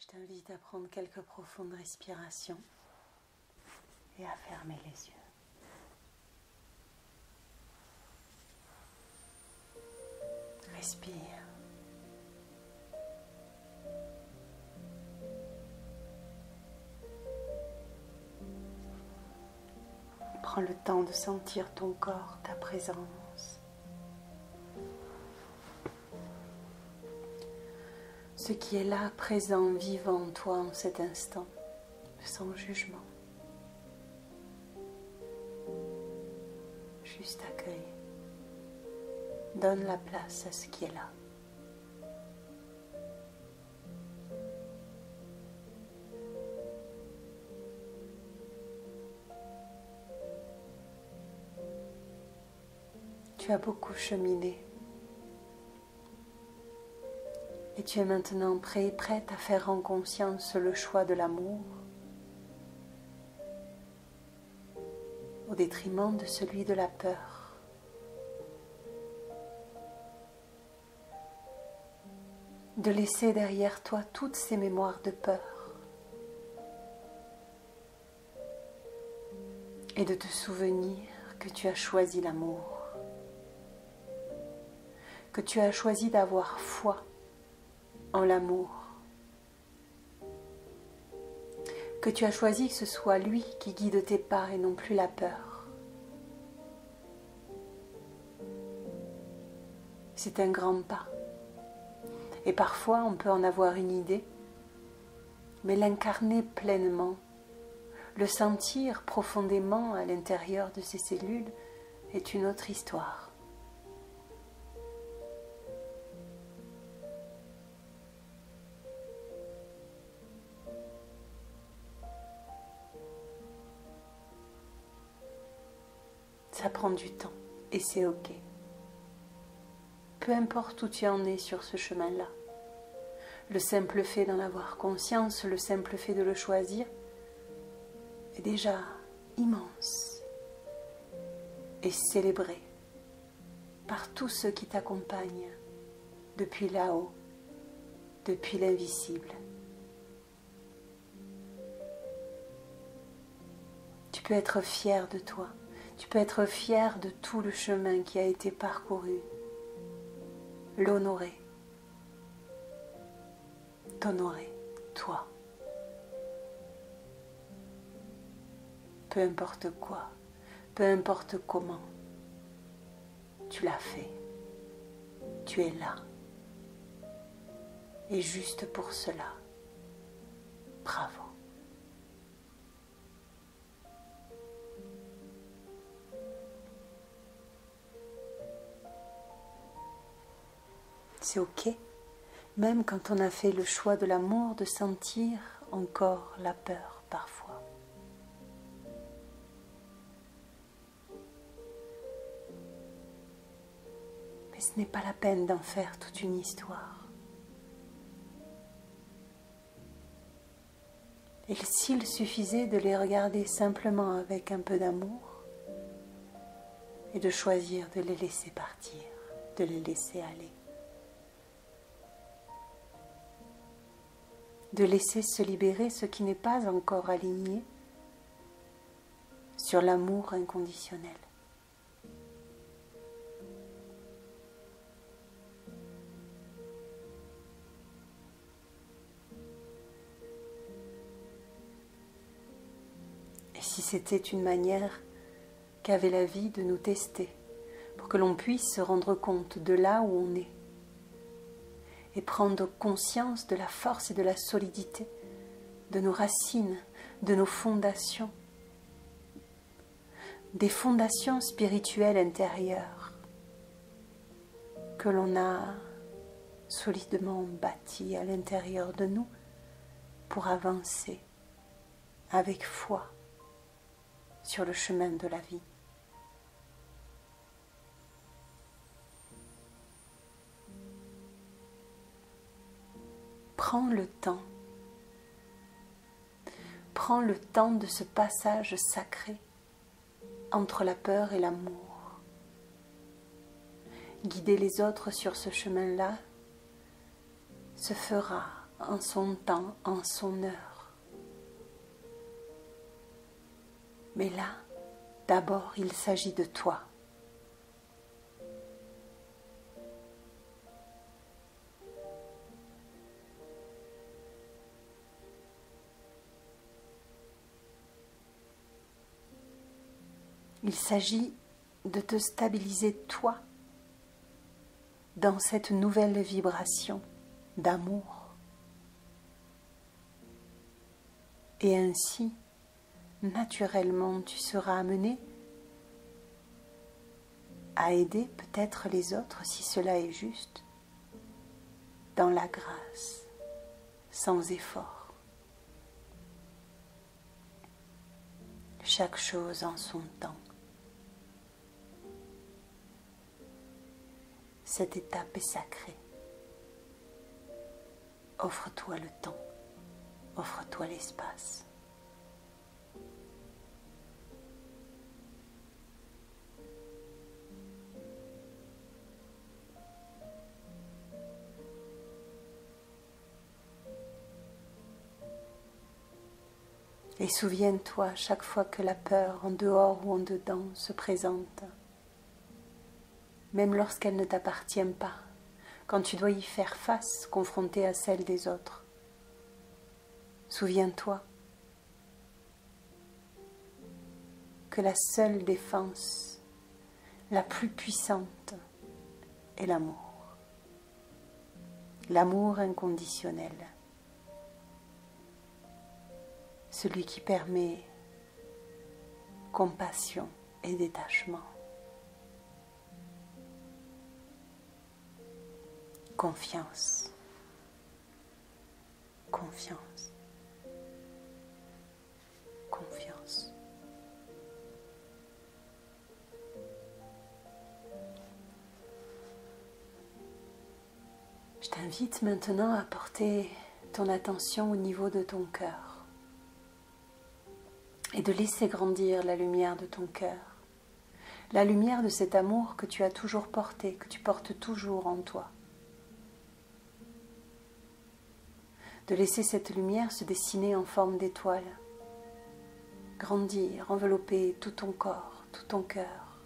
Je t'invite à prendre quelques profondes respirations et à fermer les yeux. Respire. Prends le temps de sentir ton corps, ta présence. Ce qui est là, présent, vivant en toi en cet instant, sans jugement. Juste accueille. Donne la place à ce qui est là. Tu as beaucoup cheminé. Et tu es maintenant prêt et prête à faire en conscience le choix de l'amour au détriment de celui de la peur. De laisser derrière toi toutes ces mémoires de peur et de te souvenir que tu as choisi l'amour, que tu as choisi d'avoir foi en l'amour, que tu as choisi que ce soit lui qui guide tes pas et non plus la peur. C'est un grand pas. Et parfois on peut en avoir une idée, mais l'incarner pleinement, le sentir profondément à l'intérieur de ses cellules est une autre histoire. Ça prend du temps et c'est ok. Peu importe où tu en es sur ce chemin-là. Le simple fait d'en avoir conscience, le simple fait de le choisir est déjà immense et célébré par tous ceux qui t'accompagnent depuis là-haut, depuis l'invisible. Tu peux être fier de toi. Tu peux être fier de tout le chemin qui a été parcouru, l'honorer, t'honorer, toi. Peu importe quoi, peu importe comment, tu l'as fait, tu es là. Et juste pour cela, bravo. C'est ok, même quand on a fait le choix de l'amour, de sentir encore la peur parfois. Mais ce n'est pas la peine d'en faire toute une histoire. Et s'il suffisait de les regarder simplement avec un peu d'amour et de choisir de les laisser partir, de les laisser aller. De laisser se libérer ce qui n'est pas encore aligné sur l'amour inconditionnel. Et si c'était une manière qu'avait la vie de nous tester, pour que l'on puisse se rendre compte de là où on est, et prendre conscience de la force et de la solidité de nos racines, de nos fondations, des fondations spirituelles intérieures que l'on a solidement bâties à l'intérieur de nous pour avancer avec foi sur le chemin de la vie. Prends le temps de ce passage sacré entre la peur et l'amour. Guider les autres sur ce chemin-là se fera en son temps, en son heure. Mais là, d'abord, il s'agit de toi. Il s'agit de te stabiliser toi dans cette nouvelle vibration d'amour. Et ainsi, naturellement, tu seras amené à aider peut-être les autres, si cela est juste, dans la grâce, sans effort. Chaque chose en son temps. Cette étape est sacrée. Offre-toi le temps, offre-toi l'espace. Et souviens-toi, chaque fois que la peur, en dehors ou en dedans, se présente, même lorsqu'elle ne t'appartient pas, quand tu dois y faire face, confrontée à celle des autres, souviens-toi que la seule défense, la plus puissante, est l'amour. L'amour inconditionnel. Celui qui permet compassion et détachement. Confiance. Confiance. Confiance. Je t'invite maintenant à porter ton attention au niveau de ton cœur et de laisser grandir la lumière de ton cœur, la lumière de cet amour que tu as toujours porté, que tu portes toujours en toi. De laisser cette lumière se dessiner en forme d'étoile, grandir, envelopper tout ton corps, tout ton cœur.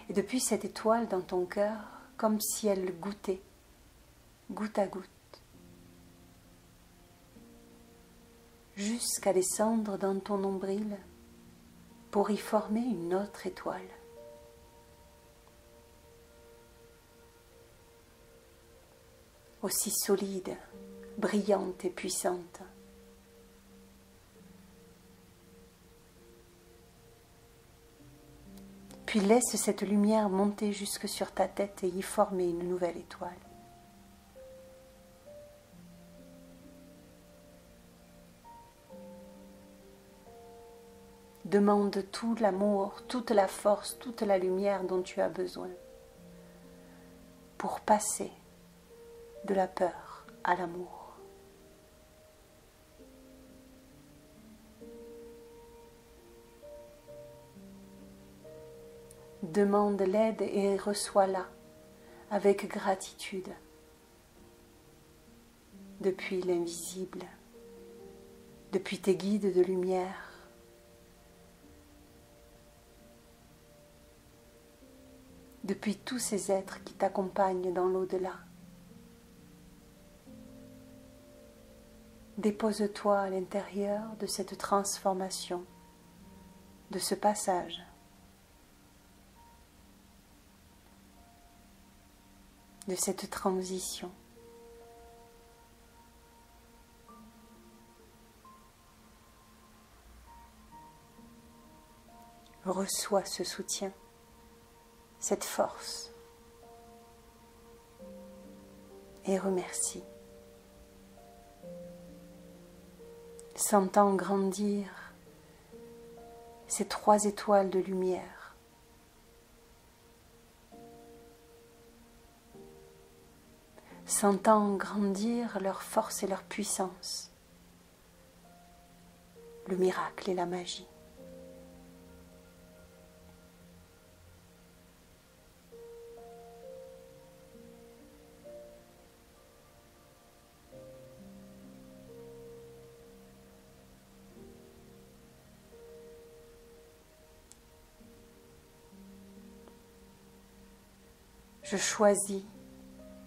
Et depuis cette étoile dans ton cœur, comme si elle goûtait, goutte à goutte, jusqu'à descendre dans ton nombril pour y former une autre étoile. Aussi solide, brillante et puissante. Puis laisse cette lumière monter jusque sur ta tête et y former une nouvelle étoile. Demande tout l'amour, toute la force, toute la lumière dont tu as besoin pour passer de la peur à l'amour. Demande l'aide et reçois-la avec gratitude depuis l'invisible, depuis tes guides de lumière, depuis tous ces êtres qui t'accompagnent dans l'au-delà. Dépose-toi à l'intérieur de cette transformation, de ce passage. De cette transition. Reçois ce soutien, cette force et remercie. Sentant grandir ces 3 étoiles de lumière. Sentant grandir leur force et leur puissance, le miracle et la magie. Je choisis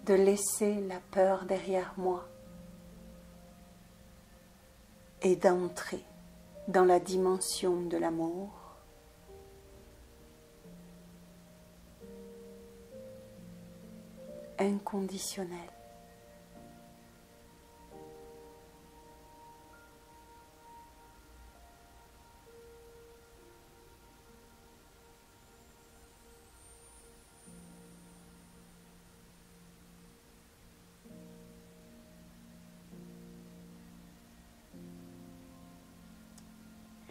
de laisser la peur derrière moi et d'entrer dans la dimension de l'amour. Inconditionnel.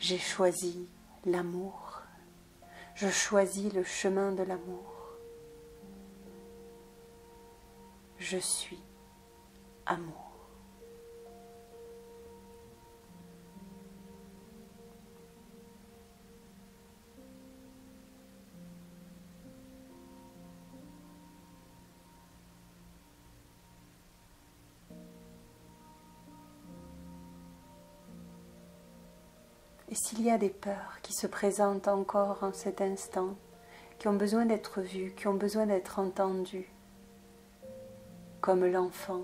J'ai choisi l'amour. Je choisis le chemin de l'amour. Je suis amour. Et s'il y a des peurs qui se présentent encore en cet instant, qui ont besoin d'être vues, qui ont besoin d'être entendues, comme l'enfant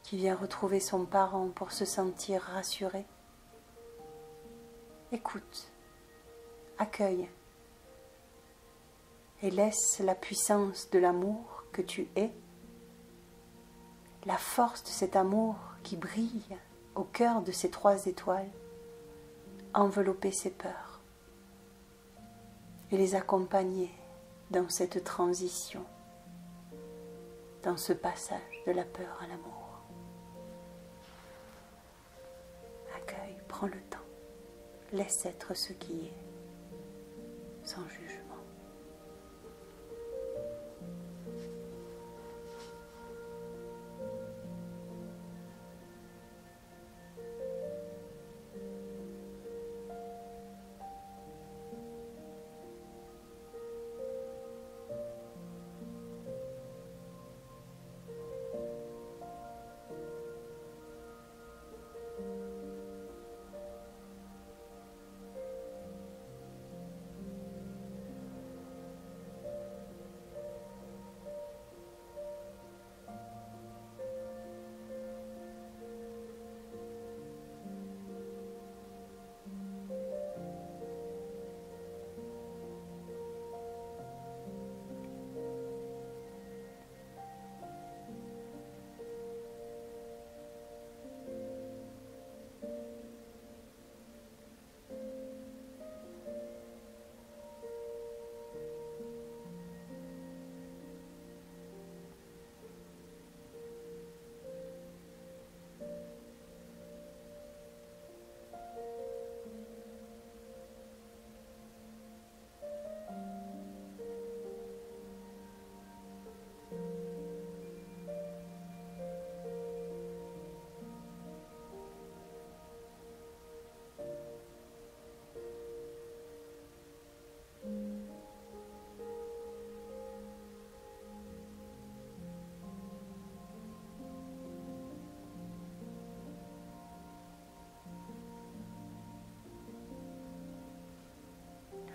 qui vient retrouver son parent pour se sentir rassuré, écoute, accueille et laisse la puissance de l'amour que tu es, la force de cet amour qui brille au cœur de ces 3 étoiles, envelopper ces peurs et les accompagner dans cette transition, dans ce passage de la peur à l'amour. Accueille, prends le temps, laisse être ce qui est, sans jugement.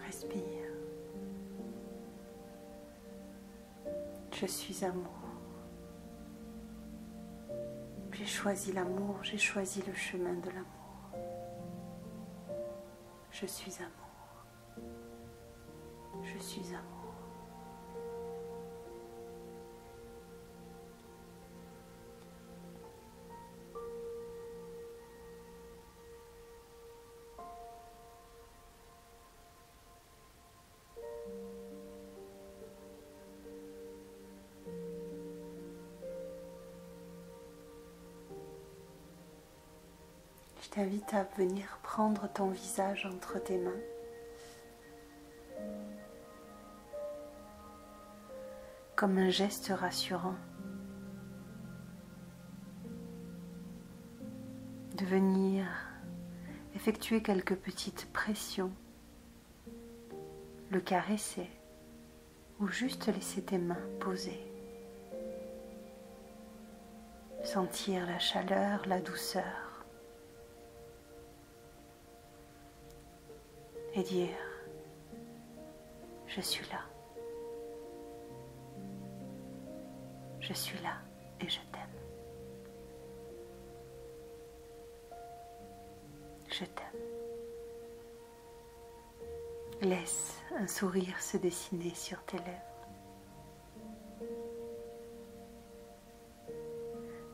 Respire. Je suis amour. J'ai choisi l'amour, j'ai choisi le chemin de l'amour. Je suis amour. Je suis amour. Je t'invite à venir prendre ton visage entre tes mains. Comme un geste rassurant. De venir effectuer quelques petites pressions, le caresser ou juste laisser tes mains posées. Sentir la chaleur, la douceur. Et dire, je suis là, Je suis là et je t'aime. Je t'aime. Laisse un sourire se dessiner sur tes lèvres.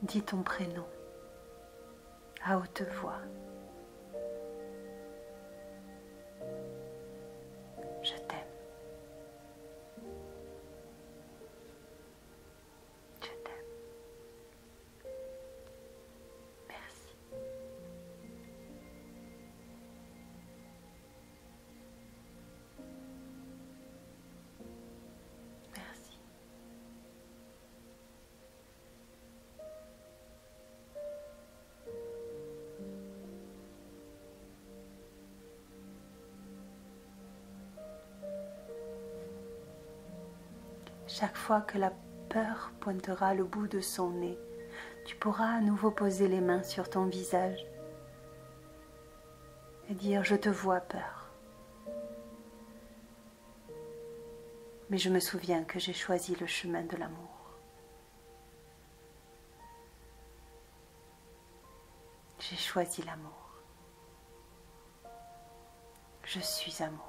Dis ton prénom à haute voix. Je t'aime. Je t'aime. Merci. Merci. Chaque fois que la peur pointera le bout de son nez, tu pourras à nouveau poser les mains sur ton visage et dire « Je te vois, peur. Mais je me souviens que j'ai choisi le chemin de l'amour. J'ai choisi l'amour. Je suis amour. »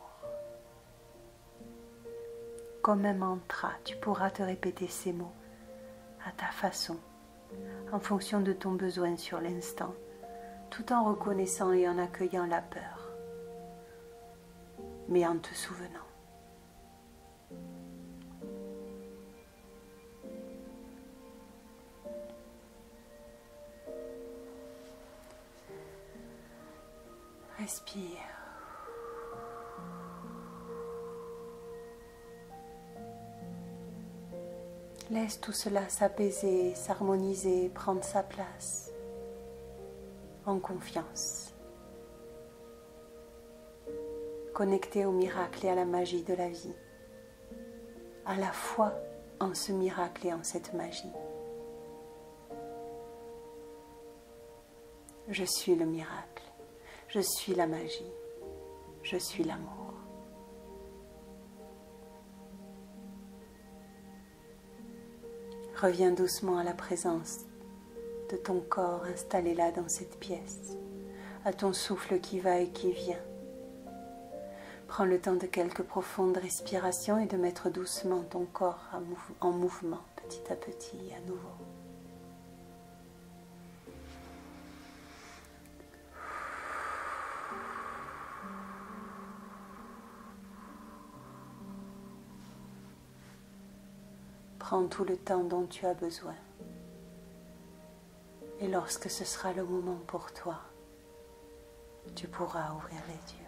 Comme un mantra, tu pourras te répéter ces mots à ta façon, en fonction de ton besoin sur l'instant, tout en reconnaissant et en accueillant la peur, mais en te souvenant. Respire. Laisse tout cela s'apaiser, s'harmoniser, prendre sa place, en confiance. Connecté au miracle et à la magie de la vie, à la fois en ce miracle et en cette magie. Je suis le miracle, je suis la magie, je suis l'amour. Reviens doucement à la présence de ton corps installé là dans cette pièce, à ton souffle qui va et qui vient. Prends le temps de quelques profondes respirations et de mettre doucement ton corps en mouvement petit à petit à nouveau. Prends tout le temps dont tu as besoin. Et lorsque ce sera le moment pour toi, tu pourras ouvrir les yeux.